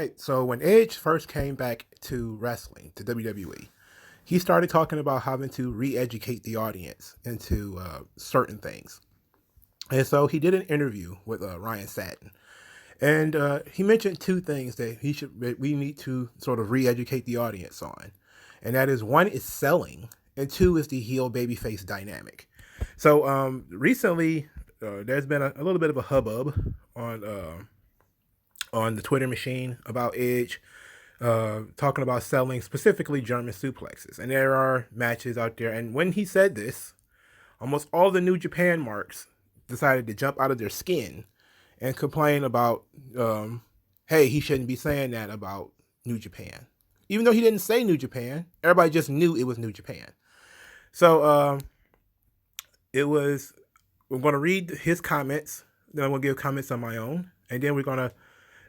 right. So when Edge first came back to wrestling, to WWE, he started talking about having to re-educate the audience into certain things. And so he did an interview with Ryan Satin, and he mentioned two things we need to sort of re-educate the audience on, and that is one is selling, and two is the heel babyface dynamic. So recently, there's been a little bit of a hubbub on the Twitter machine about Edge talking about selling specifically German suplexes. And there are matches out there. And when he said this, almost all the New Japan marks decided to jump out of their skin and complain about, hey, he shouldn't be saying that about New Japan. Even though he didn't say New Japan, everybody just knew it was New Japan. So we're going to read his comments. Then I'm going to give comments on my own. And then we're going to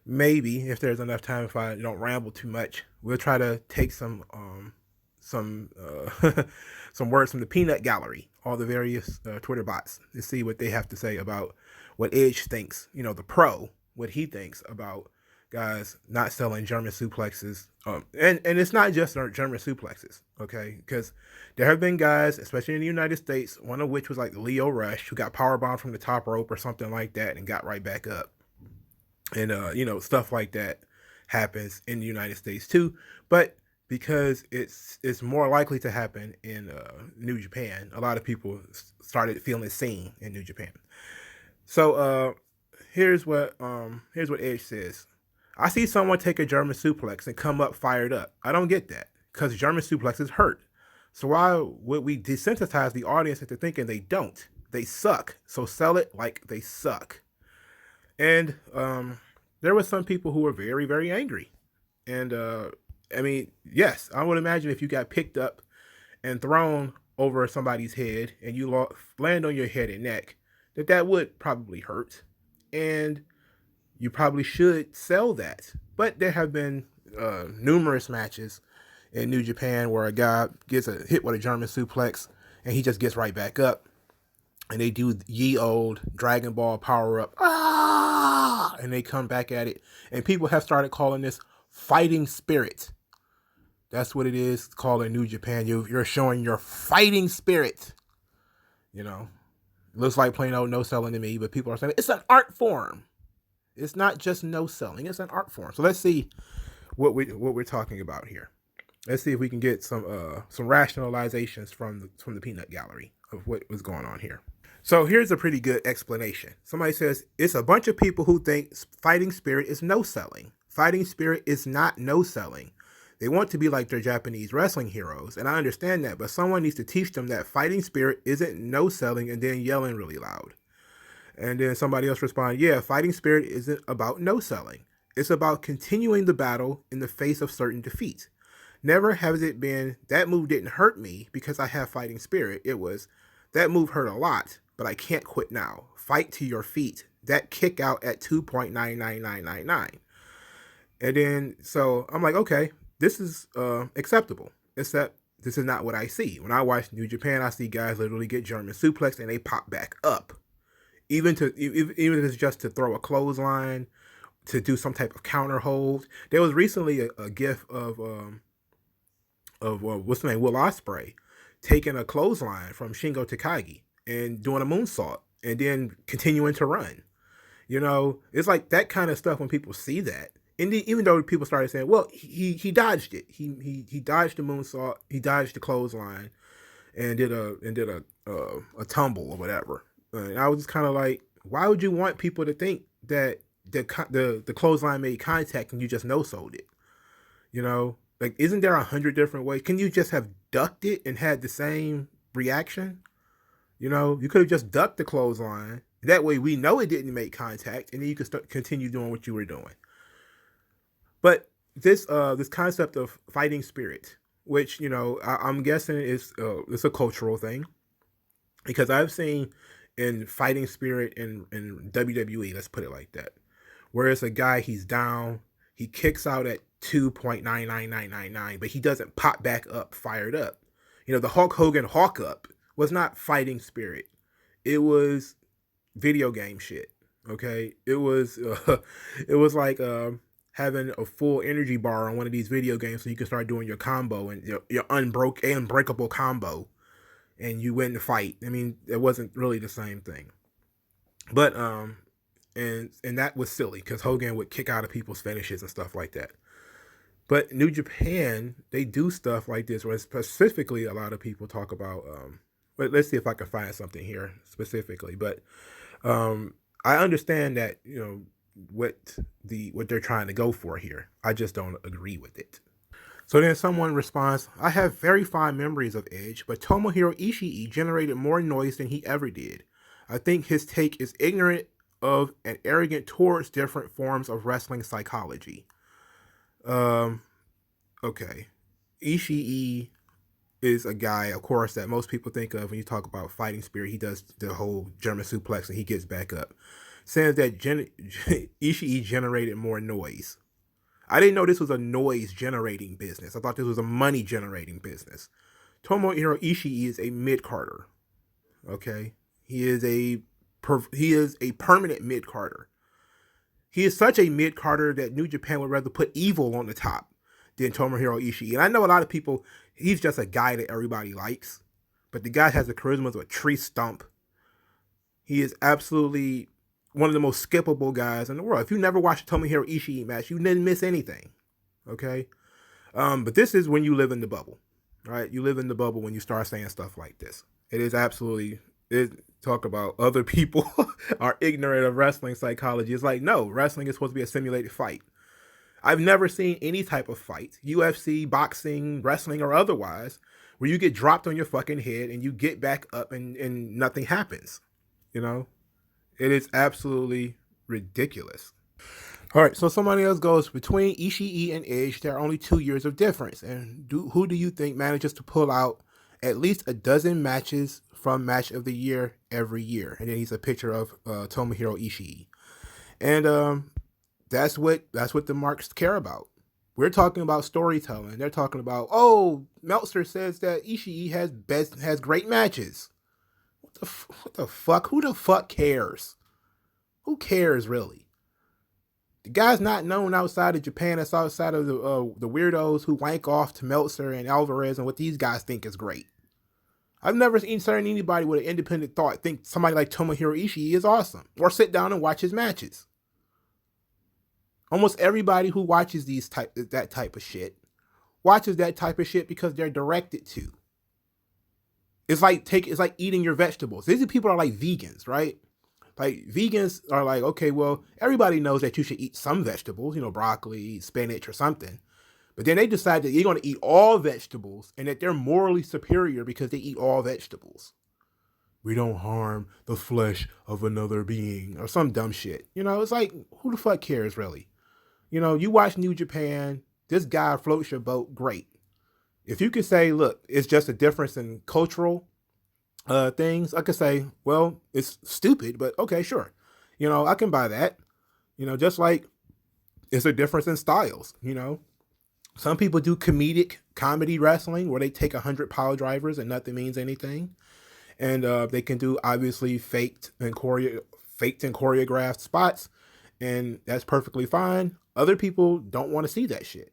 maybe, if there's enough time, if I don't ramble too much, we'll try to take some some words from the Peanut Gallery, all the various Twitter bots, to see what they have to say about what Edge thinks, the pro, what he thinks about guys not selling German suplexes. And it's not just German suplexes, okay? Because there have been guys, especially in the United States, one of which was like Leo Rush, who got powerbombed from the top rope or something like that and got right back up. And, stuff like that happens in the United States too. But because it's more likely to happen in New Japan, a lot of people started feeling seen in New Japan. So here's what Edge says. I see someone take a German suplex and come up fired up. I don't get that, because German suplexes hurt. So why would we desensitize the audience into thinking they don't? They suck. So sell it like they suck. And there were some people who were very, very angry. And yes, I would imagine if you got picked up and thrown over somebody's head and you land on your head and neck, that would probably hurt. And you probably should sell that. But there have been numerous matches in New Japan where a guy gets a hit with a German suplex and he just gets right back up. And they do ye old Dragon Ball power up. And they come back at it. And people have started calling this fighting spirit. That's what it is called in New Japan. You're showing your fighting spirit. Looks like plain old no selling to me, but people are saying it's an art form. It's not just no selling, it's an art form. So let's see what we're talking about here. Let's see if we can get some rationalizations from the Peanut Gallery of what was going on here. So here's a pretty good explanation. Somebody says, it's a bunch of people who think fighting spirit is no selling. Fighting spirit is not no selling. They want to be like their Japanese wrestling heroes, and I understand that, but someone needs to teach them that fighting spirit isn't no selling and then yelling really loud. And then somebody else responded, yeah, fighting spirit isn't about no selling. It's about continuing the battle in the face of certain defeat. Never has it been, that move didn't hurt me because I have fighting spirit. It was, that move hurt a lot, but I can't quit now. Fight to your feet. That kick out at 2.99999. And then, so I'm like, okay, this is acceptable, except this is not what I see. When I watch New Japan, I see guys literally get German suplex and they pop back up. Even if it's just to throw a clothesline, to do some type of counter hold. There was recently a gif of what's the name, Will Ospreay, taking a clothesline from Shingo Takagi and doing a moonsault and then continuing to run. It's like that kind of stuff when people see that. And even though people started saying, well, he dodged it. He dodged the moonsault, he dodged the clothesline and did a tumble or whatever. And I was just kind of like, why would you want people to think that the clothesline made contact and you just no-sold it? Like, isn't there 100 different ways? Can you just have ducked it and had the same reaction? You could have just ducked the clothesline. That way we know it didn't make contact, and then you could continue doing what you were doing. But this concept of fighting spirit, which, I'm guessing it's a cultural thing, because I've seen in fighting spirit in WWE, let's put it like that, where it's a guy, he's down, he kicks out at 2.99999, but he doesn't pop back up fired up. The Hulk Hogan Hawk Up was not fighting spirit. It was video game shit. Okay, it was like having a full energy bar on one of these video games so you can start doing your combo and your unbreakable combo, and you win the fight. I mean, it wasn't really the same thing. But and that was silly because Hogan would kick out of people's finishes and stuff like that. But New Japan, they do stuff like this where specifically a lot of people talk about. But let's see if I can find something here specifically. But I understand that what they're trying to go for here. I just don't agree with it. So then someone responds, I have very fond memories of Edge, but Tomohiro Ishii generated more noise than he ever did. I think his take is ignorant of and arrogant towards different forms of wrestling psychology. Okay. Ishii is a guy, of course, that most people think of when you talk about fighting spirit. He does the whole German suplex and he gets back up. Saying that Ishii generated more noise. I didn't know this was a noise generating business. I thought this was a money generating business. Tomohiro Ishii is a mid-carder. Okay? He is a permanent mid-carder. He is such a mid-carder that New Japan would rather put Evil on the top than Tomohiro Ishii. And I know a lot of people, he's just a guy that everybody likes. But the guy has the charisma of a tree stump. He is absolutely one of the most skippable guys in the world. If you never watched a Tomohiro Ishii match, you didn't miss anything. Okay? But this is when you live in the bubble. Right? You live in the bubble when you start saying stuff like this. It is absolutely... talk about other people are ignorant of wrestling psychology. It's like, no, wrestling is supposed to be a simulated fight. I've never seen any type of fight, UFC, boxing, wrestling, or otherwise, where you get dropped on your fucking head and you get back up and nothing happens. It is absolutely ridiculous. All right, so somebody else goes, between Ishii and Edge, there are only 2 years of difference. And who do you think manages to pull out at least a dozen matches from Match of the Year every year? And then he's a picture of Tomohiro Ishii. And that's what the marks care about. We're talking about storytelling. They're talking about, Meltzer says that Ishii has great matches. What the fuck? Who the fuck cares? Who cares, really? The guy's not known outside of Japan. It's outside of the weirdos who wank off to Meltzer and Alvarez and what these guys think is great. I've never seen anybody with an independent thought think somebody like Tomohiro Ishii is awesome or sit down and watch his matches. Almost everybody who watches that type of shit watches that type of shit because they're directed to. It's like eating your vegetables. These people are like vegans, right? Like vegans are like, okay, well, everybody knows that you should eat some vegetables, broccoli, spinach, or something. But then they decide that you're going to eat all vegetables and that they're morally superior because they eat all vegetables. We don't harm the flesh of another being or some dumb shit. It's like, who the fuck cares, really? You watch New Japan, this guy floats your boat, great. If you could say, look, it's just a difference in cultural things, I could say, well, it's stupid, but okay, sure. I can buy that. Just like it's a difference in styles, Some people do comedy wrestling where they take 100 pile drivers and nothing means anything. And they can do obviously faked and choreographed spots. And that's perfectly fine. Other people don't want to see that shit.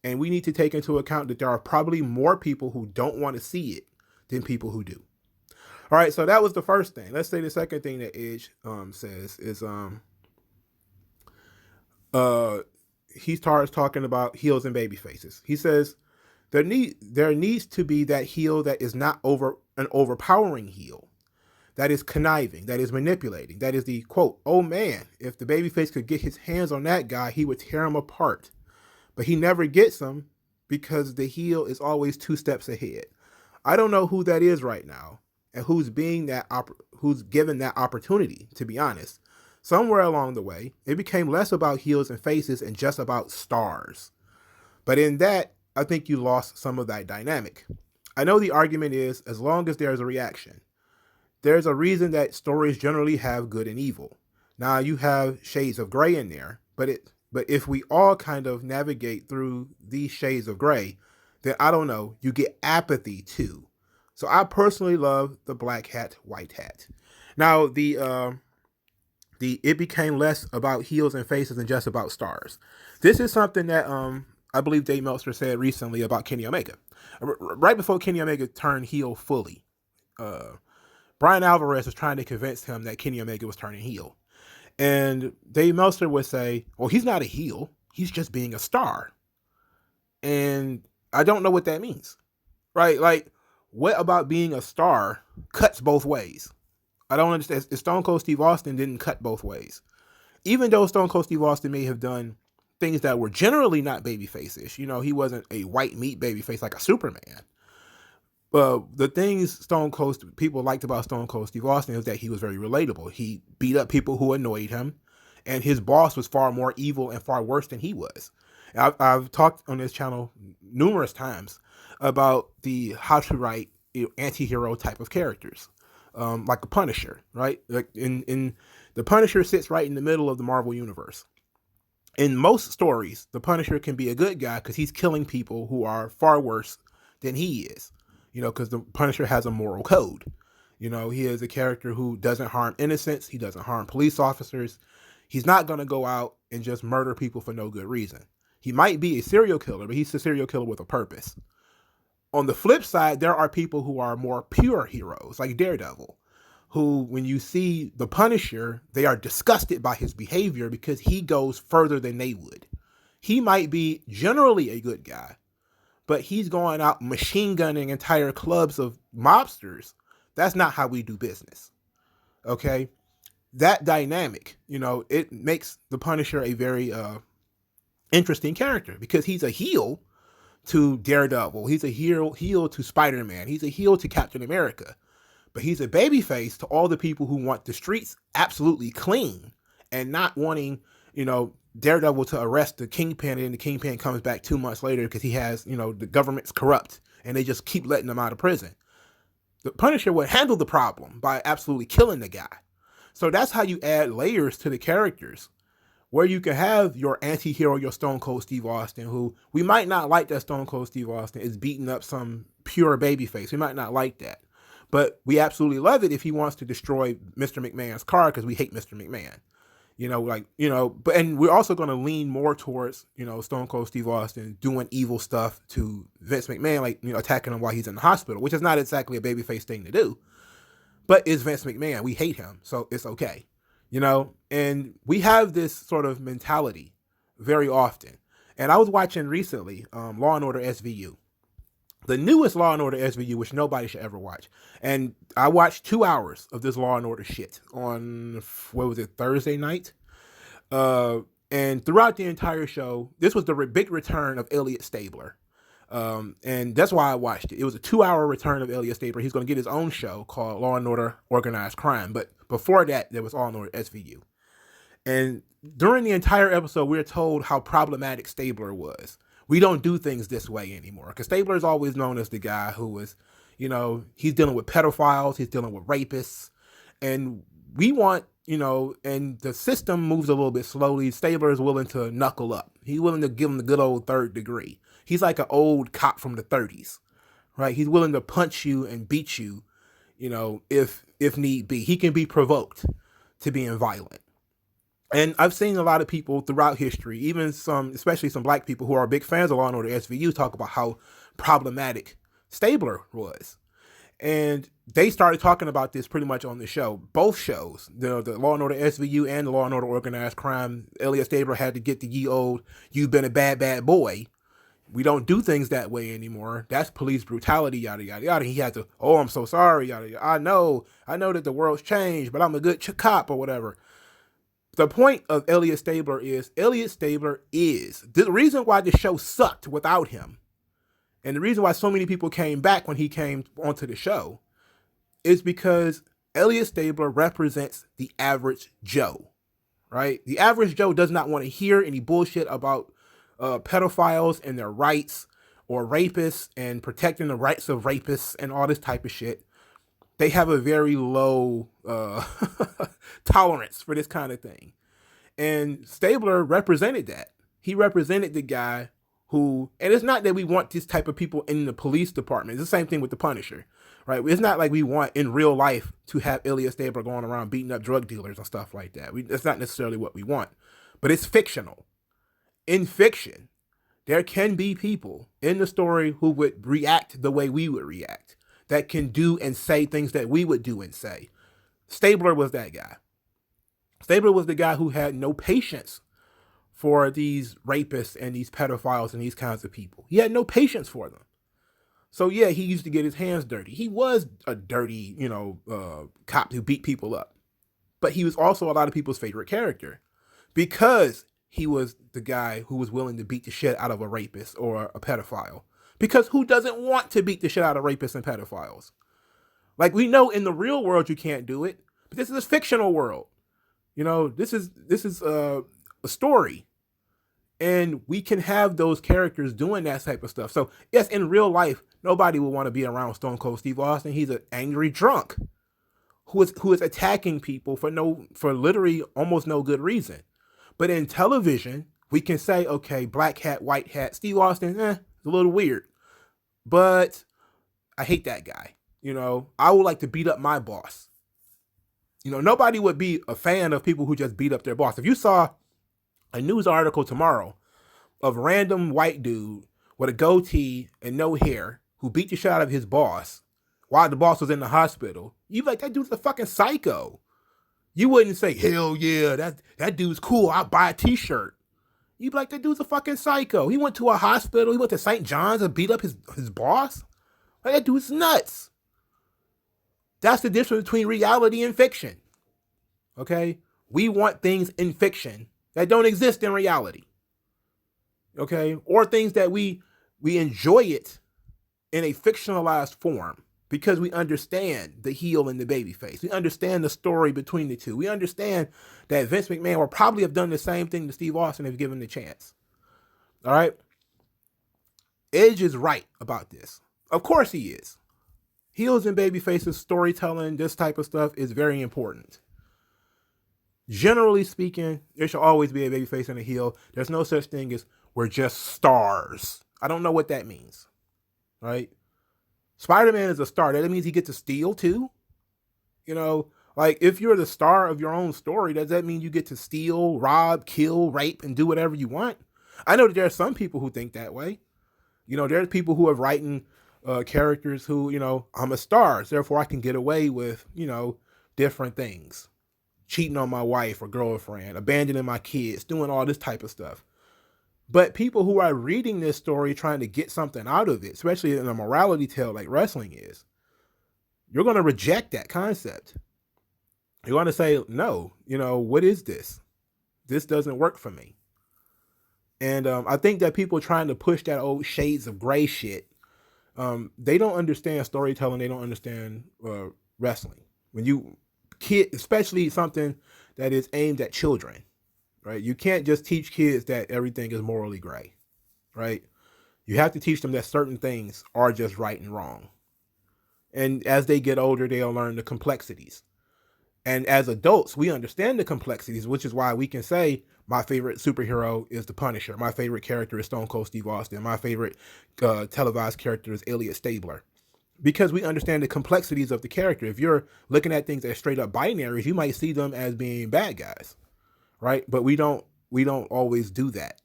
And we need to take into account that there are probably more people who don't want to see it than people who do. All right, so that was the first thing. Let's say the second thing that Edge says is he starts talking about heels and baby faces. He says there needs to be that heel that is not an overpowering heel, that is conniving, that is manipulating, that is the quote, oh man, if the babyface could get his hands on that guy, he would tear him apart. But he never gets him because the heel is always 2 steps ahead. I don't know who that is right now and who's given that opportunity, to be honest. Somewhere along the way, it became less about heels and faces and just about stars. But in that, I think you lost some of that dynamic. I know the argument is, as long as there's a reaction. There's a reason that stories generally have good and evil. Now, you have shades of gray in there, but if we all kind of navigate through these shades of gray, then I don't know, you get apathy too. So I personally love the black hat, white hat. Now, the it became less about heels and faces and just about stars. This is something that I believe Dave Meltzer said recently about Kenny Omega. Right before Kenny Omega turned heel fully, Brian Alvarez was trying to convince him that Kenny Omega was turning heel. And Dave Meltzer would say, well, he's not a heel. He's just being a star. And I don't know what that means, right? Like, what about being a star cuts both ways? I don't understand. Stone Cold Steve Austin didn't cut both ways. Even though Stone Cold Steve Austin may have done things that were generally not babyface-ish. You know, he wasn't a white meat babyface like a Superman. The things Stone Cold people liked about Stone Cold Steve Austin is that he was very relatable. He beat up people who annoyed him, and his boss was far more evil and far worse than he was. I've talked on this channel numerous times about the how to write anti-hero type of characters, like a Punisher, right? Like in the Punisher sits right in the middle of the Marvel universe. In most stories, the Punisher can be a good guy because he's killing people who are far worse than he is. You know, because the Punisher has a moral code. You know, he is a character who doesn't harm innocents. He doesn't harm police officers. He's not going to go out and just murder people for no good reason. He might be a serial killer, but he's a serial killer with a purpose. On the flip side, there are people who are more pure heroes, like Daredevil, who, when you see the Punisher, they are disgusted by his behavior because he goes further than they would. He might be generally a good guy, but he's going out machine gunning entire clubs of mobsters. That's not how we do business. Okay? That dynamic, you know, it makes the Punisher a very interesting character because he's a heel to Daredevil. He's a heel to Spider-Man. He's a heel to Captain America. But he's a babyface to all the people who want the streets absolutely clean and not wanting, you know, Daredevil to arrest the Kingpin, and the Kingpin comes back 2 months later because he has, you know, the government's corrupt and they just keep letting him out of prison. The Punisher would handle the problem by absolutely killing the guy. So that's how you add layers to the characters, where you can have your anti-hero, your Stone Cold Steve Austin, who we might not like that Stone Cold Steve Austin is beating up some pure babyface. We might not like that. But we absolutely love it if he wants to destroy Mr. McMahon's car because we hate Mr. McMahon. You know, like, you know, but, and we're also going to lean more towards, you know, Stone Cold Steve Austin doing evil stuff to Vince McMahon, like, you know, attacking him while he's in the hospital, which is not exactly a babyface thing to do, but it's Vince McMahon. We hate him, so it's okay, you know, and we have this sort of mentality very often. And I was watching recently Law and Order SVU, the newest Law and Order SVU, which nobody should ever watch. And I watched 2 hours of this Law and Order shit on, what was it, Thursday night? And throughout the entire show, this was the big return of Elliot Stabler. And that's why I watched it. It was a 2-hour return of Elliot Stabler. He's going to get his own show called Law and Order Organized Crime. But before that, there was Law and Order SVU. And during the entire episode, we were told how problematic Stabler was. We don't do things this way anymore. Because Stabler is always known as the guy who was, you know, he's dealing with pedophiles, he's dealing with rapists. And we want, you know, and the system moves a little bit slowly. Stabler is willing to knuckle up. He's willing to give him the good old third degree. He's like an old cop from the 30s, right? He's willing to punch you and beat you, you know, if need be. He can be provoked to being violent. And I've seen a lot of people throughout history, even some, especially some black people who are big fans of Law and Order SVU, talk about how problematic Stabler was. And they started talking about this pretty much on the show. Both shows, the Law and Order SVU and the Law and Order Organized Crime, Elliot Stabler had to get the ye old, "You've been a bad, bad boy. We don't do things that way anymore. That's police brutality, yada, yada, yada." He had to, "Oh, I'm so sorry, yada, yada. I know that the world's changed, but I'm a good cop," or whatever. The point of Elliot Stabler is the reason why the show sucked without him, and the reason why so many people came back when he came onto the show, is because Elliot Stabler represents the average Joe, right? The average Joe does not want to hear any bullshit about pedophiles and their rights, or rapists and protecting the rights of rapists and all this type of shit. They have a very low tolerance for this kind of thing. And Stabler represented that. He represented the guy who, and it's not that we want this type of people in the police department. It's the same thing with the Punisher. right? It's not like we want in real life to have Elliot Stabler going around beating up drug dealers and stuff like that. That's not necessarily what we want, but it's fictional. In fiction, there can be people in the story who would react the way we would react, that can do and say things that we would do and say. Stabler was that guy. Stabler was the guy who had no patience for these rapists and these pedophiles and these kinds of people. He had no patience for them. So yeah, he used to get his hands dirty. He was a dirty, cop who beat people up. But he was also a lot of people's favorite character because he was the guy who was willing to beat the shit out of a rapist or a pedophile. Because who doesn't want to beat the shit out of rapists and pedophiles? Like, we know in the real world you can't do it, but this is a fictional world. This is a story. And we can have those characters doing that type of stuff. So, yes, in real life, nobody would want to be around Stone Cold Steve Austin. He's an angry drunk who is attacking people for literally almost no good reason. But in television, we can say, okay, black hat, white hat, Steve Austin, it's a little weird. But I hate that guy. I would like to beat up my boss. Nobody would be a fan of people who just beat up their boss. If you saw a news article tomorrow of a random white dude with a goatee and no hair who beat the shit out of his boss while the boss was in the hospital, you'd be like, that dude's a fucking psycho. You wouldn't say, hell yeah, that dude's cool, I'll buy a t-shirt. You'd be like, that dude's a fucking psycho. He went to a hospital, he went to St. John's and beat up his boss. Like, that dude's nuts. That's the difference between reality and fiction. Okay? We want things in fiction that don't exist in reality. Okay? Or things that we enjoy it in a fictionalized form because we understand the heel and the babyface. We understand the story between the two. We understand that Vince McMahon will probably have done the same thing to Steve Austin if given the chance. All right? Edge is right about this. Of course he is. Heels and babyfaces, storytelling, this type of stuff is very important. Generally speaking, there should always be a babyface and a heel. There's no such thing as we're just stars. I don't know what that means. Right? Spider-Man is a star. That means he gets to steal too. Like, if you're the star of your own story, does that mean you get to steal, rob, kill, rape, and do whatever you want? I know that there are some people who think that way. There's people who have written characters who, I'm a star, so therefore I can get away with, different things. Cheating on my wife or girlfriend, abandoning my kids, doing all this type of stuff. But people who are reading this story trying to get something out of it, especially in a morality tale like wrestling is, you're going to reject that concept. You're going to say, no, what is this? This doesn't work for me. And I think that people trying to push that old shades of gray shit, they don't understand storytelling. They don't understand wrestling. Especially something that is aimed at children, right? You can't just teach kids that everything is morally gray, right? You have to teach them that certain things are just right and wrong. And as they get older, they'll learn the complexities. And as adults, we understand the complexities, which is why we can say my favorite superhero is the Punisher. My favorite character is Stone Cold Steve Austin. My favorite televised character is Elliot Stabler. Because we understand the complexities of the character. If you're looking at things as straight up binaries, you might see them as being bad guys, right? But we don't always do that.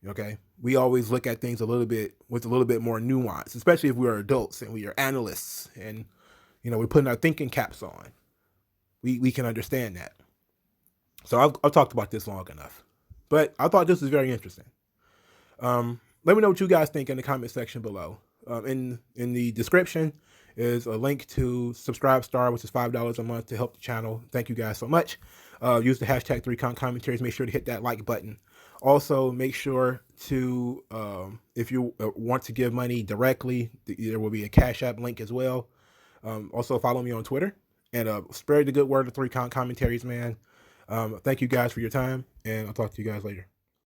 Okay? We always look at things with a little bit more nuance, especially if we're adults and we are analysts and, we're putting our thinking caps on. We can understand that. So I've talked about this long enough, but I thought this was very interesting. Let me know what you guys think in the comment section below. In the description is a link to Subscribestar, which is $5 a month to help the channel. Thank you guys so much. Use the hashtag 3ConCommentaries. Make sure to hit that like button. Also, make sure to, if you want to give money directly, there will be a Cash App link as well. Also, follow me on Twitter and spread the good word of 3ConCommentaries, man. Thank you guys for your time, and I'll talk to you guys later.